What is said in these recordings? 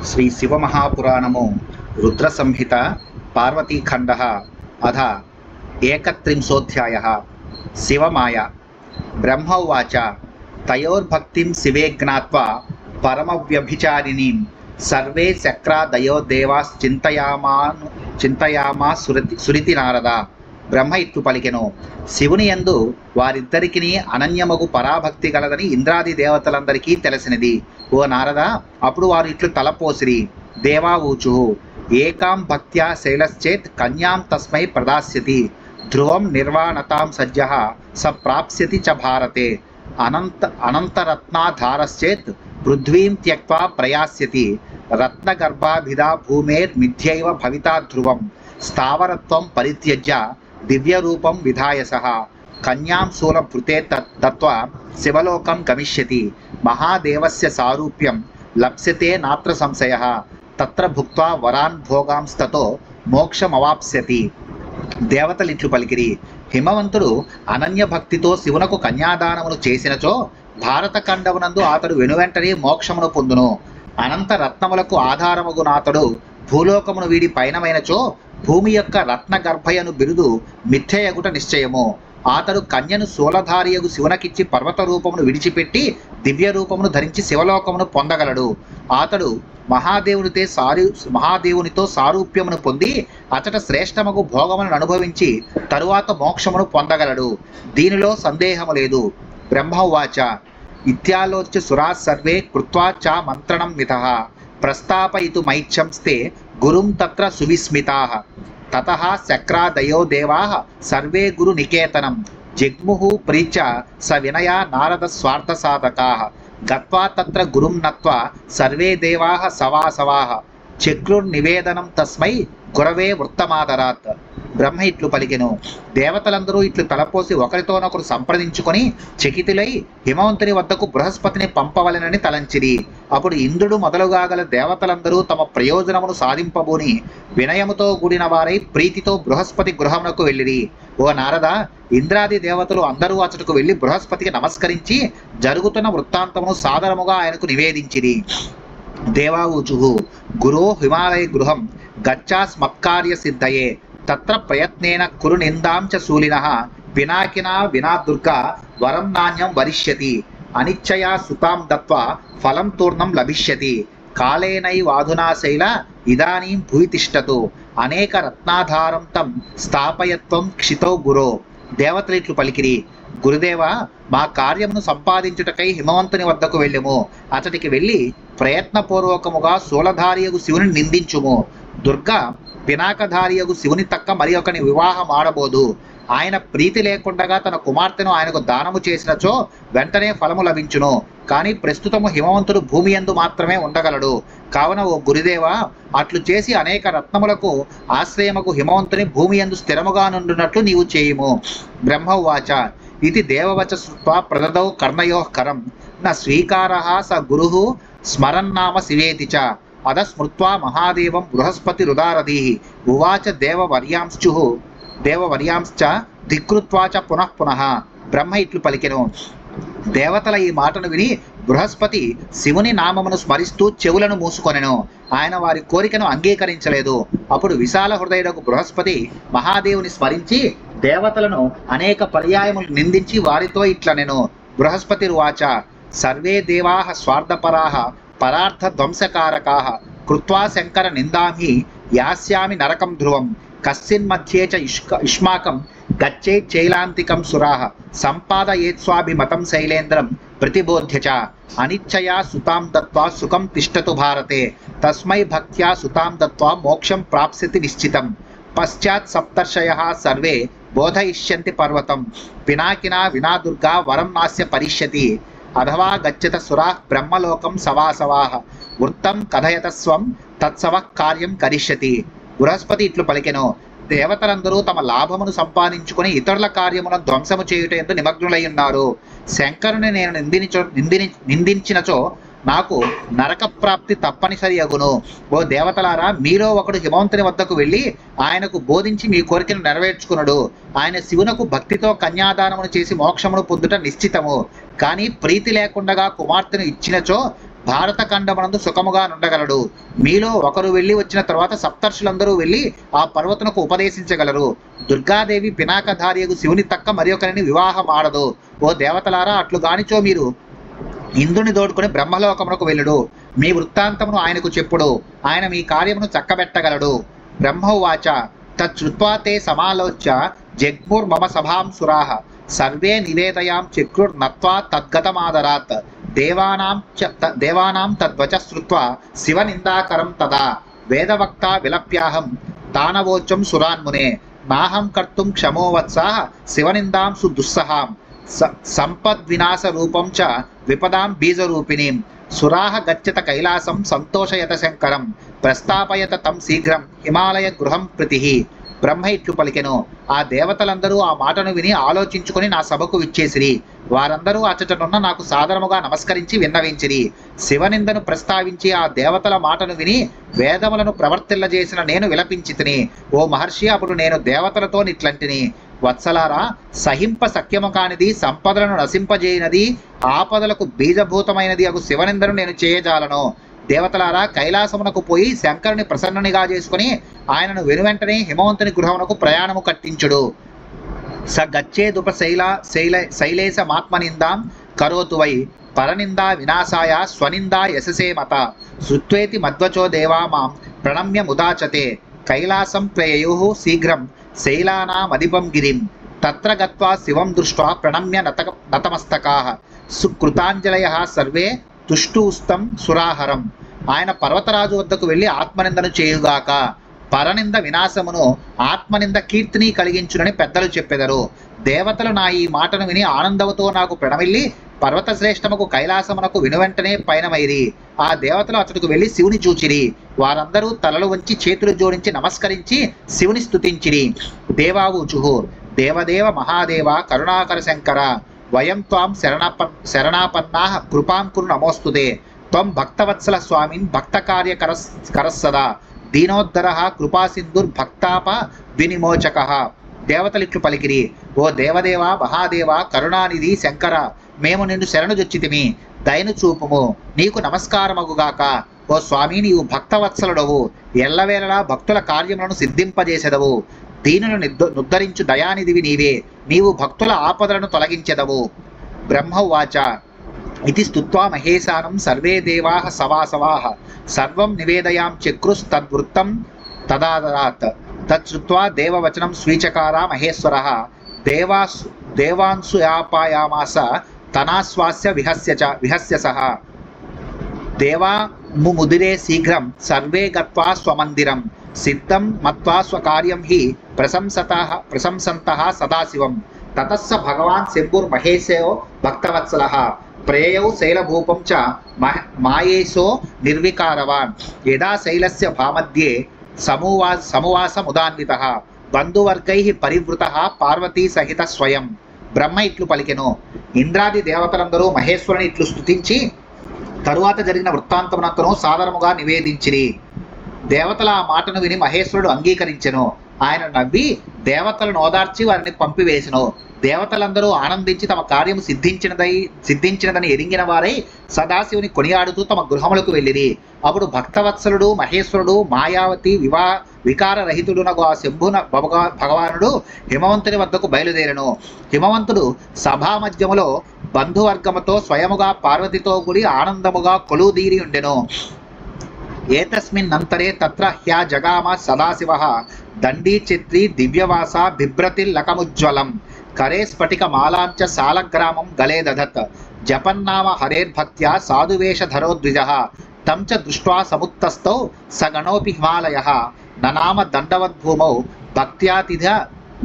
శ్రీ శివమహాపురాణము రుద్ర సంహిత పార్వతీఖండ అధ ఏకత్రింశోధ్యాయ శివమాయ బ్రహ్మోవాచ తయోర్భక్తిం శివే జ్ఞాత్వా పరమవ్యభిచారిణీం సర్వే శక్రాదయో చింతయామా సురితి నారద. బ్రహ్మ ఇట్లు పలికెను, శివుని యందు వారిద్దరికిని అనన్యమగు పరాభక్తి గలదని ఇంద్రాది దేవతలందరికీ తెలిసినది. ఓ నారద, అప్పుడు వారు ఇట్లు తలపోసిరి. దేవా ఊచు, ఏకాం భక్త్యా శైలశ్చేత్ కన్యాం తస్మై ప్రదాస్యతి, ధ్రువం నిర్వాణతాం సజ్జః స ప్రాప్స్యతి చ భారతే, అనంతరత్నాధారశ్చేత్ పృథ్వీం త్యక్త్వా ప్రయాస్యతి, రత్నగర్భాభిదా భూమేర్మిథ్యైవ భవితా ధ్రువం, స్థావరత్వం పరిత్యజ్య దివ్యరూపం విధాయసః, కన్యాం శూలభృతే దత్వా శివలోకం గమిష్యతి, మహాదేవస్య సారూప్యం లప్స్యతే నాత్ర సంశయః, తత్ర భుక్త్వా వరాన్ భోగాంస్తతో మోక్షమవాప్స్యతి. దేవతలిట్లు పలికిరి, హిమవంతుడు అనన్య భక్తితో శివునకు కన్యాదానమును చేసినచో భారతఖండమునందు అతడు వెనువెంటనే మోక్షమును పొందును. అనంత రత్నములకు ఆధారమగునాతడు భూలోకమును వీడి పయనమైనచో భూమి యొక్క రత్నగర్భయను బిరుదు మిథ్యయగుట నిశ్చయము. అతడు కన్యను శూలధారియగు శివునకిచ్చి పర్వత రూపమును విడిచిపెట్టి దివ్య రూపమును ధరించి శివలోకమును పొందగలడు. అతడు మహాదేవునితో సారూప్యమును పొంది అతట శ్రేష్టమగు భోగములను అనుభవించి తరువాత మోక్షమును పొందగలడు. దీనిలో సందేహము లేదు. బ్రహ్మోవాచ ఇత్యాలోచ్య సురా సర్వే కృత్వా చ మంత్రణం మితః, ప్రస్తాపయితుమైచ్ఛంస్తే గురుం తత్ర సువిస్మితాః, తతః శక్రాదయో దేవాః సర్వే గురు నికేతనం జిగ్ముః ప్రీత్య స వినయా నారద స్వార్థ సాధకాః, గత్వా తత్ర గురుం నత్వా సర్వే దేవాః సవాసవాః, చక్రుర్నివేదనం తస్మై గురవే వృత్తమాదరాత్. బ్రహ్మ ఇట్లు పలికెను, దేవతలందరూ ఇట్లు తలపోసి ఒకరితోనొకరు సంప్రదించుకొని చకితులై హిమవంతుని వద్దకు బృహస్పతిని పంపవలెనని తలంచిరి. అప్పుడు ఇంద్రుడు మొదలుగా గల దేవతలందరూ తమ ప్రయోజనమును సాధింపబోని వినయముతో కూడిన వారై ప్రీతితో బృహస్పతి గృహమునకు వెళ్ళిరి. ఓ నారద, ఇంద్రాది దేవతలు అందరూ అచటకు వెళ్ళి బృహస్పతికి నమస్కరించి జరుగుతున్న వృత్తాంతమును సాదరముగా ఆయనకు నివేదించిరి. దేవాఊచు, గురో హిమాలయ గృహం గచ్చాస్మత్కార్య సిద్ధయే, తత్ర ప్రయత్నేన కురు నిందాం చ శూలినః, పినాకినా వినా దుర్గా వరం నాణ్యం వరిష్యతి, అనిచ్చయా సుతాం దత్వా ఫలం తూర్ణం లభిష్యతి, కాళేనైవాధునా శైల ఇదానీం భూయి తిష్టతు, అనేక రత్నాధారం తం స్థాపయత్వం క్షితో గురో. దేవతలిట్లు పలికిరి, గురుదేవ, మా కార్యమును సంపాదించుటకై హిమవంతుని వద్దకు వెళ్ళము. అతడికి వెళ్ళి ప్రయత్నపూర్వకముగా శూలధారియగు శివుని నిందించుము. దుర్గా పినాకధారియగు శివుని తక్క మరి ఒకని వివాహం ఆడబోదు. ఆయన ప్రీతి లేకుండగా తన కుమార్తెను ఆయనకు దానము చేసినచో వెంటనే ఫలము లభించును. కానీ ప్రస్తుతము హిమవంతుడు భూమి యందు మాత్రమే ఉండగలడు. కావున ఓ గురుదేవ, అట్లు చేసి అనేక రత్నములకు ఆశ్రయముకు హిమవంతుని భూమి యందు స్థిరముగా నుండునట్లు నీవు చేయుము. బ్రహ్మోవాచ ఇది దేవవచ శ్రుత్వా ప్రదదౌ కర్ణయోః కరం, న స్వీకారః స గురుః స్మరన్నామ శివేతి చ, అధస్మృత్వా మహాదేవం బృహస్పతి రుదారధీః, ఉవాచ దేవవర్యాంశ్చ ధిక్కృత్వా చ పునః పునః. బ్రహ్మ ఇట్లు పలికెను, దేవతల ఈ మాటను విని బృహస్పతి శివుని నామమును స్మరిస్తూ చెవులను మూసుకొనెను. ఆయన వారి కోరికను అంగీకరించలేదు. అప్పుడు విశాల హృదయుడకు బృహస్పతి మహాదేవుని స్మరించి దేవతలను అనేక పర్యాయములు నిందించి వారితో ఇట్లనెను. బృహస్పతి రువాచ సర్వే దేవాః స్వార్థపరాః పరార్థ ధ్వంసకారకాః, కృత్వా శంకర నిందామి యాస్యామి నరకం ధ్రువం, కస్సిన్మధ్యే చ యుష్మాకం గచ్చేచ్చైలాంతికం సురాః, సంపాదయేత్స్వాభిమతం శైలేంద్రం ప్రతిబోధ్య చ, అనిచ్చయా సుతాం దత్వా సుఖం తిష్టతు భారతే, తస్మై భక్త్యా సుతాం దత్వా మోక్షం ప్రాప్స్యతి నిశ్చితం. పశ్చాత్ సప్తర్షయః సర్వే బోధయిష్యంతి పర్వతం, పినాకినా వినా దుర్గా వరం నాస్య పరిష్యతి, అథవా గచ్చత సురాః బ్రహ్మలోకం సవాసవాః, వృత్తం కథయతస్వం తత్సవః కార్యం కరిష్యతి. బృహస్పతి ఇట్లు పలికెను, దేవతలందరూ తమ లాభమును సంపాదించుకొని ఇతరుల కార్యములను ధ్వంసము చేయుట యందు నిమగ్నులై ఉన్నారు. శంకరుని నేను నిందించినచో నాకు నరక ప్రాప్తి తప్పనిసరి అగును. ఓ దేవతలారా, మీలో ఒకడు హిమవంతుని వద్దకు వెళ్ళి ఆయనకు బోధించి మీ కోరికను నెరవేర్చుకున్నాడు. ఆయన శివునకు భక్తితో కన్యాదానమును చేసి మోక్షమును పొందుట నిశ్చితము. కానీ ప్రీతి లేకుండగా కుమార్తెను ఇచ్చినచో భారత ఖండమునందు సుఖముగా నుండగలడు. మీలో ఒకరు వెళ్ళి వచ్చిన తర్వాత సప్తర్షులందరూ వెళ్ళి ఆ పర్వతనకు ఉపదేశించగలరు. దుర్గాదేవి పినాకధారియగు శివుని తక్క మరి ఒకరిని వివాహం ఆడదు. ఓ దేవతలారా, అట్లు గానిచో మీరు ఇంద్రుని దోడుకుని బ్రహ్మలోకమునకు వెళ్ళుడు. మీ వృత్తాంతమును ఆయనకు చెప్పుడు. ఆయన మీ కార్యమును చక్కబెట్టగలడు. బ్రహ్మోవాచ తచ్చుత్వా తే సమాలోచ్య జగ్ముర్మమ సభాం సురాః సర్వే నివేదయాం చక్రుర్నత్వా తద్గతమాదరాత్ దేవానాం తద్వచ శ్రుత్వా శివనిందాకరం తదా వేదవక్తా విలప్యాహం తానవోచం సురాన్మునే నాహం కర్తుం క్షమో వత్సః శివనిందాం సుదుస్సహాం సంపద్వినాశ రూపం చ విపదాం బీజరూపిణీం సురాహ గచ్చత కైలాసం సంతోషయత శంకరం ప్రస్తాపయత తం శీఘ్రం హిమాలయ గృహం ప్రతి. బ్రహ్మ ఇట్లు పలికెను. ఆ దేవతలందరూ ఆ మాటను విని ఆలోచించుకొని నా సభకు విచ్చేసిరి. వారందరూ అచ్చటనున్న నాకు సాదరముగా నమస్కరించి విన్నవించిరి. శివనిందను ప్రస్తావించి ఆ దేవతల మాటను విని వేదములను ప్రవర్తిల్లజేసిన నేను విలపించితిని. ఓ మహర్షి, అప్పుడు నేను దేవతలతో నిట్లంటిని. వత్సలారా, సహింప సఖ్యము కానిది, సంపదలను నశింపజేయనది, ఆపదలకు బీజభూతమైనది అగు శివనిందను నేను చేయజాలను. దేవతలారా, కైలాసమునకు పోయి శంకరుని ప్రసన్నునిగా చేసుకుని ఆయనను వెనువెంటనే హిమవంతుని గృహమునకు ప్రయాణము కట్టించుడు. స గచ్చేదుప శైలేశమాత్మనిందాం కరోతు వై పరనిందా వినాశాయ స్వనిందా యశసే మత శృత్వేతి మధ్వచో దేవా మాం ప్రణమ్య ముదాచతే కైలాసం ప్రయయుః శీఘ్రం శైలానామధిపం గిరిం తత్ర గత్వా శివం దృష్ట్వా ప్రణమ్య నతమస్తకాః సుకృతాంజలయః సర్వే తుష్టూస్తం సురాహరం. ఆయన పర్వతరాజు వద్దకు వెళ్ళి ఆత్మనిందను చేయుగాక, పరనింద వినాశమును, ఆత్మనింద కీర్తిని కలిగించునని పెద్దలు చెప్పెదరు. దేవతలు నా ఈ మాటను విని ఆనందముతో నాకు ప్రణమిల్లి పర్వత శ్రేష్టముకు కైలాసమునకు వినువెంటనే పయనమైరి. ఆ దేవతలు అతడికి వెళ్ళి శివుని చూచిరి. వారందరూ తలలు వంచి చేతులు జోడించి నమస్కరించి శివుని స్తుతించిరి. దేవావూచుః దేవదేవ మహాదేవ కరుణాకర శంకర వయం త్వాం శరణాపన్నాః కృపాం కురు నమోస్తుతే త్వం భక్తవత్సల స్వామిన్ భక్తకార్యకరస్సదా దీనోద్ధరః కృపాసింధుర్భక్తాప వినిమోచకః. దేవతలిట్లు పలికిరి. ఓ దేవదేవ మహాదేవ కరుణానిధి శంకర, మేము నిన్ను శరణుజొచ్చితిమి, దయను చూపుము, నీకు నమస్కారమగుగాక. ఓ స్వామి, నీవు భక్తవత్సలుడవు, ఎల్లవేళలా భక్తుల కార్యములను సిద్ధింపజేసెదవు. దీనులను నుద్ధరించు దయానిధివి నీవే, నీవు భక్తుల ఆపదలను తొలగించెదవు. బ్రహ్మవాచ ఇది స్తుత్వా మహేశానం సర్వే దేవాః సవాసవాః సర్వం నివేదయాం చక్రుస్తద్వృత్తం తదాదరాత్ తచ్చుత్వా దేవవచనం స్వీచకార మహేశ్వరః దేవాంశుయాపాయామాస తనాశ్వాస్య విహస్యసః దేవా ముముదిరే శీఘ్రం సర్వే గత్వా స్వమందిరం సిద్ధం మత్వా స్వకార్యం హి ప్రశంసంతః సదాశివం. తతస్స భగవాన్ శంభుర్మహేశో భక్తవత్సలః ప్రేయౌ శైలభూపం చ మాయేశో నిర్వికారవాన్ యదా శైలస్య భామధ్యే సమువాసముదాన్వితః బంధువర్గైః పరివృతః పార్వతీ సహిత స్వయం. బ్రహ్మ ఇట్లు పలికెను. ఇంద్రాది దేవతలందరూ మహేశ్వరుని ఇట్లు స్తుతించి తరువాత జరిగిన వృత్తాంతమునంతను సాదరముగా నివేదించిరి. దేవతల ఆ మాటను విని మహేశ్వరుడు అంగీకరించెను. ఆయన నవ్వి దేవతలను ఓదార్చి వారిని పంపివేసెను. దేవతలందరూ ఆనందించి తమ కార్యము సిద్ధించినదని ఎరింగిన వారై సదాశివుని కొనియాడుతూ తమ గృహములకు వెళ్ళిరి. అప్పుడు భక్తవత్సలుడు మహేశ్వరుడు మాయావతి వికారరహితుడునగు ఆ శంభున భగవానుడు హిమవంతుని వద్దకు బయలుదేరెను. హిమవంతుడు సభా మధ్యములో బంధువర్గముతో స్వయముగా పార్వతితో కూడి ఆనందముగా కొలువుదీరి ఉండెను. ఏతస్మిన్నంతరే తత్ర హ్యా జగామ సదాశివః దండీచిత్రీ దివ్యవాస బిభ్రతిల్లకముజ్వలం కరే స్ఫటిక మాలాం చ సాలగ్రామం గలే దధత్ జపన్నామ హరేర్భక్త్యా సాధువేషధరో ద్విజః తం చ దృష్ట్వా సముత్తస్థౌ సగణోపి హిమాలయః ననామ దండవద్భూమౌ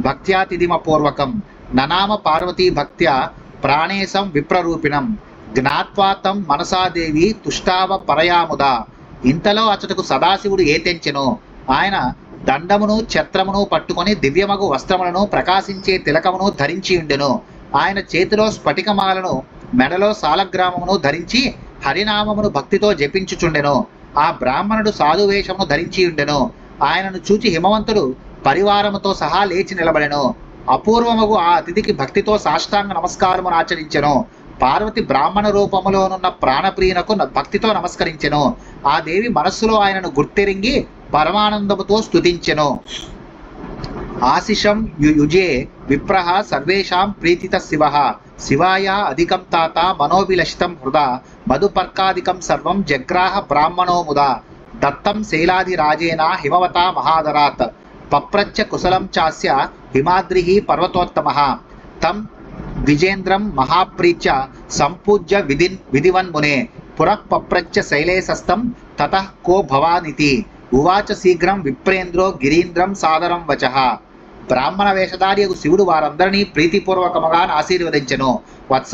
భక్త్యాతిథిమపూర్వకం ననామ పార్వతీ భక్త్యా ప్రాణేశం విప్రరూపిణం జ్ఞాత్వా తం మనసాదేవి తుష్టావ పరయాముదా. ఇంతలో అతడుకు సదాశివుడు ఏతెంచెను. ఆయన దండమును ఛత్రమును పట్టుకొని దివ్యమగు వస్త్రములను ప్రకాశించే తిలకమును ధరించి ఉండెను. ఆయన చేతిలో స్ఫటికమాలను మెడలో సాలగ్రామమును ధరించి హరినామమును భక్తితో జపించుచుండెను. ఆ బ్రాహ్మణుడు సాధువేషమును ధరించి ఉండెను. ఆయనను చూచి హిమవంతుడు పరివారముతో సహా లేచి నిలబడెను. అపూర్వమగు ఆ అతిథికి భక్తితో సాష్టాంగ నమస్కారమును ఆచరించెను. పార్వతి బ్రాహ్మణ రూపములోనున్న ప్రాణప్రియునకు భక్తితో నమస్కరించెను. ఆ దేవి మనస్సులో ఆయనను గుర్తెరింగి పరమానందముతో స్తుతించెను. ఆశిషం యుజే విప్రః సర్వేషాం ప్రీతిత శివః శివాయ అధికం తాత మనోభిలషితం హృదా మధుపర్కాదికం సర్వం జగ్రాహ బ్రాహ్మణో ముదా దత్తం శైలాధిరాజేన హిమవతా మహాదరాత్ పప్రచ్చ కుశలం చాస్య హిమాద్రిః పర్వతోత్తమః తం ద్విజేంద్రం మహాప్రీత్య సంపూజ్య విధివన్మునే పురః పప్రచ్చ శైలేశస్తం తతః కో భవానితి ఉవాచ శీఘ్రం విప్రేంద్రో గిరీంద్రం సాదరం వచః. బ్రాహ్మణ వేషధారియగు శివుడు వారందరినీ ప్రీతిపూర్వకముగా ఆశీర్వదించెను. వత్స,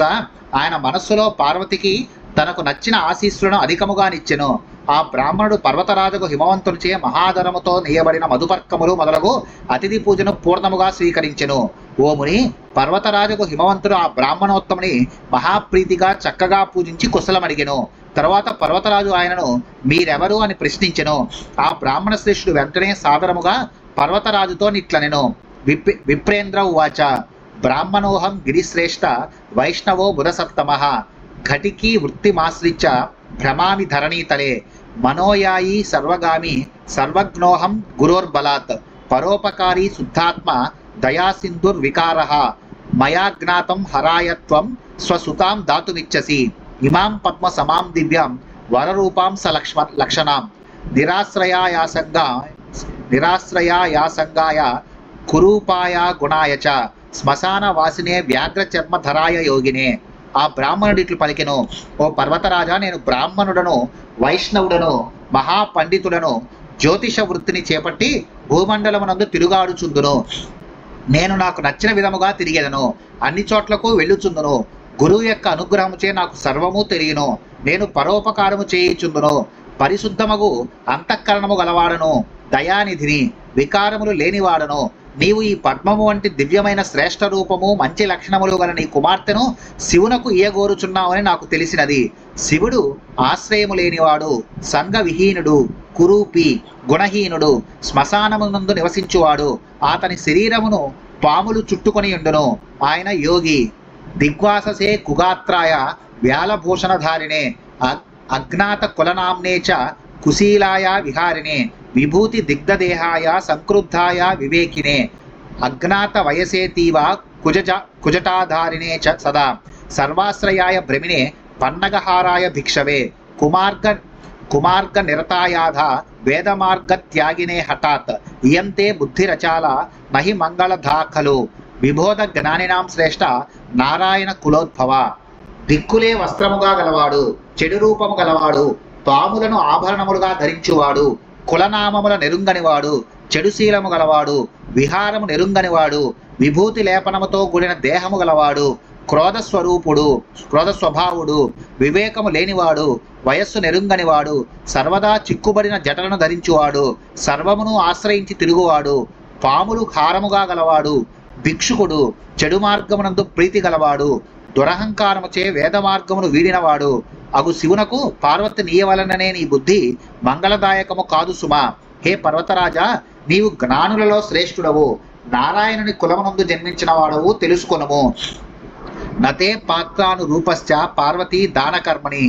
ఆయన మనస్సులో పార్వతికి తనకు నచ్చిన ఆశీస్సులను అధికముగానిచ్చెను. ఆ బ్రాహ్మణుడు పర్వతరాజుకు హిమవంతునిచే మహాధరముతో నేయబడిన మధుపర్కములు మొదలగు అతిథి పూజను పూర్ణముగా స్వీకరించెను. ఓ ముని, పర్వతరాజుకు హిమవంతుడు ఆ బ్రాహ్మణోత్తముని మహాప్రీతిగా చక్కగా పూజించి కుశలమడిగెను. తర్వాత పర్వతరాజు ఆయనను మీరెవరు అని ప్రశ్నించెను. ఆ బ్రాహ్మణ శ్రేష్ఠుడు వెంటనే సాదరముగా పర్వతరాజుతో నిట్లనెను. విప్రేంద్ర ఉవాచ బ్రాహ్మణోహం గిరిశ్రేష్ఠ వైష్ణవో బుధసత్తమః ఘటికీ వృత్తిమాశ్రిత్య భ్రమామి ధరణీతలే మనోయాయి సర్వగామి సర్వజ్ఞోహం గురోర్బలాత్ పరోపకారీ శుద్ధాత్మ దయాసింధుర్వికారః మయా జ్ఞాతం హరాయత్వం స్వసుతాం దాతుమిచ్చసి ఇమాం పద్మ సమాం దివ్యాం వరరూపాం లక్షణాం నిరాశ్రయాయాసంగాయ కురూపాయ గుణాయ చ శ్మశాన వాసినే వ్యాఘ్ర చర్మధరాయ యోగినే. ఆ బ్రాహ్మణుడు ఇట్లు పలికెను, ఓ పర్వతరాజా, నేను బ్రాహ్మణుడను, వైష్ణవుడను, మహాపండితుడను, జ్యోతిష వృత్తిని చేపట్టి భూమండలమునందు తిరుగాడుచుందును. నేను నాకు నచ్చిన విధముగా తిరిగెదను, అన్ని చోట్లకు వెళ్ళుచుందును. గురువు యొక్క అనుగ్రహముచే నాకు సర్వము తెలియను. నేను పరోపకారము చేయుచుందును. పరిశుద్ధమగు అంతఃకరణము గలవాడను, దయానిధిని, వికారములు లేనివాడను. నీవు ఈ పద్మము వంటి దివ్యమైన శ్రేష్ఠ రూపము మంచి లక్షణములు గల నీ కుమార్తెను శివునకు ఇయ్యగోరుచున్నావని నాకు తెలిసినది. శివుడు ఆశ్రయము లేనివాడు, సంఘవిహీనుడు, కురూపి, గుణహీనుడు, శ్మశానమునందు నివసించువాడు. అతని శరీరమును పాములు చుట్టుకొని ఉండును. ఆయన యోగి. దిగ్వాససే కుగాత్రాయ వ్యాలభూషణధారిణే అజ్ఞాత కులనామ్నే చ కుశీలాయ విహారిణే విభూతి దిగ్ధదేహాయ సంక్రుద్ధాయ వివేకినే అజ్ఞాత వయసేతీవ కుజటాధారిణే చ సదా సర్వాశ్రయాయ భ్రమిణే పన్నగహారాయ భిక్షవే కుమార్గ నిరతాయాధ వేదమార్గ త్యాగినే హఠాత్ ఇయంతే బుద్ధిరచాల నహి మంగళధా ఖలు విబోధ జ్ఞానినాం శ్రేష్ఠ నారాయణ కులోద్భవ. దిక్కులే వస్త్రముగా గలవాడు, చెడు రూపము గలవాడు, పాములను ఆభరణములుగా ధరించువాడు, కులనామముల నెరుంగనివాడు, చెడుశీలము గలవాడు, విహారము నెరుంగనివాడు, విభూతి లేపనముతో కూడిన దేహము గలవాడు, క్రోధ స్వభావుడు, వివేకము లేనివాడు, వయస్సు నెరుంగనివాడు, సర్వదా చిక్కుబడిన జటలను ధరించువాడు, సర్వమును ఆశ్రయించి తిరుగువాడు, పాములు హారముగా గలవాడు, భిక్షుకుడు, చెడు మార్గమునందు ప్రీతి గలవాడు, దురహంకారముచే వేద మార్గమును వీడినవాడు అగు శివునకు పార్వతి నీయవలననే నీ బుద్ధి మంగళదాయకము కాదు సుమా. హే పర్వతరాజా, నీవు జ్ఞానులలో శ్రేష్ఠుడవు, నారాయణుని కులమునందు జన్మించిన వాడవు తెలుసుకొనుము. నతే పాత్రాను రూపశ్చ పార్వతీ దానకర్మణి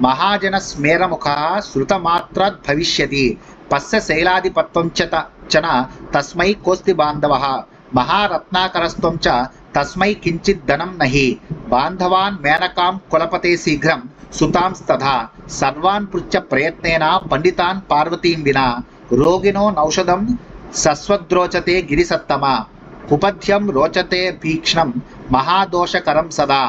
మహాజన స్మేరముఖ శృతమాత్రాద్ భవిష్యతి పశ్య శైలాధిపత్వం చన తస్మై కోస్తి బాంధవః మహారత్నాకరస్త్వం చ తస్మై కించిత్ ధనం నహి బాంధవాన్ మేనకాం కులపతే శీఘ్రం సుతాంస్తథా సర్వాన్ పృచ్ఛ ప్రయత్నేన పండితాన్ పార్వతీం వినా రోగినో నౌషధం సస్వద్రోచతే గిరిసత్తమ ఉపధ్యం రోచతే భీక్ష్ణం మహాదోషకరం సదా.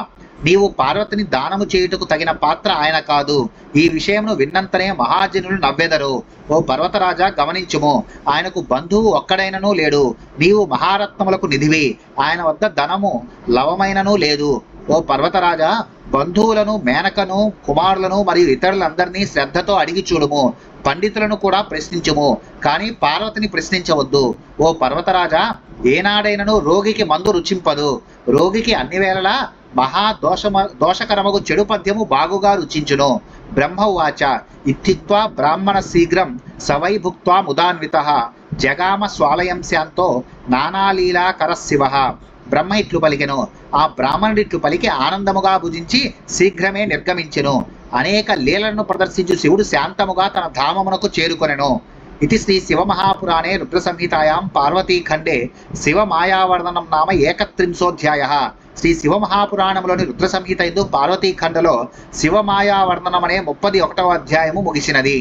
నీవు పార్వతిని దానము చేయుటకు తగిన పాత్ర ఆయన కాదు. ఈ విషయమును విన్నంతనే మహాజనులు నవ్వెదరు. ఓ పర్వతరాజా, గమనించుము, ఆయనకు బంధువు ఒక్కడైనను లేడు. నీవు మహారత్నములకు నిధివి, ఆయన వద్ద ధనము లవమైనను లేదు. ఓ పర్వతరాజా, బంధువులను, మేనకను, కుమారులను మరియు ఇతరులందరినీ శ్రద్ధతో అడిగి చూడుము. పండితులను కూడా ప్రశ్నించుము, కానీ పార్వతిని ప్రశ్నించవద్దు. ఓ పర్వతరాజా, ఏనాడైనను రోగికి మందు రుచింపదు. రోగికి అన్ని వేళలా దోషకరమగు చెడు పద్యము బాగుగా రుచించును. బ్రహ్మ ఉవాచ ఇత్థిత్వా బ్రాహ్మణ శీఘ్రం సవై భుక్త్వా ముదాన్వితః జగామ స్వాలయం శాంతో నానాలీలాకర శివః బ్రహ్మ ఇట్లు పలికెను. ఆ బ్రాహ్మణుడిట్లు పలికి ఆనందముగా భుజించి శీఘ్రమే నిర్గమించెను. అనేక లీలలను ప్రదర్శించు శివుడు శాంతముగా తన ధామమునకు చేరుకొనెను. ఇది శ్రీ శివమహాపురాణే రుద్ర సంహితాయాం పార్వతీఖండే శివమాయావర్ణనం నామ ఏకత్రింశోధ్యాయ. శ్రీ శివమహాపురాణంలోని రుద్ర సంహిత ఎందు పార్వతీఖండలో శివమాయావర్ణనం అనే 31వ అధ్యాయము ముగిసినది.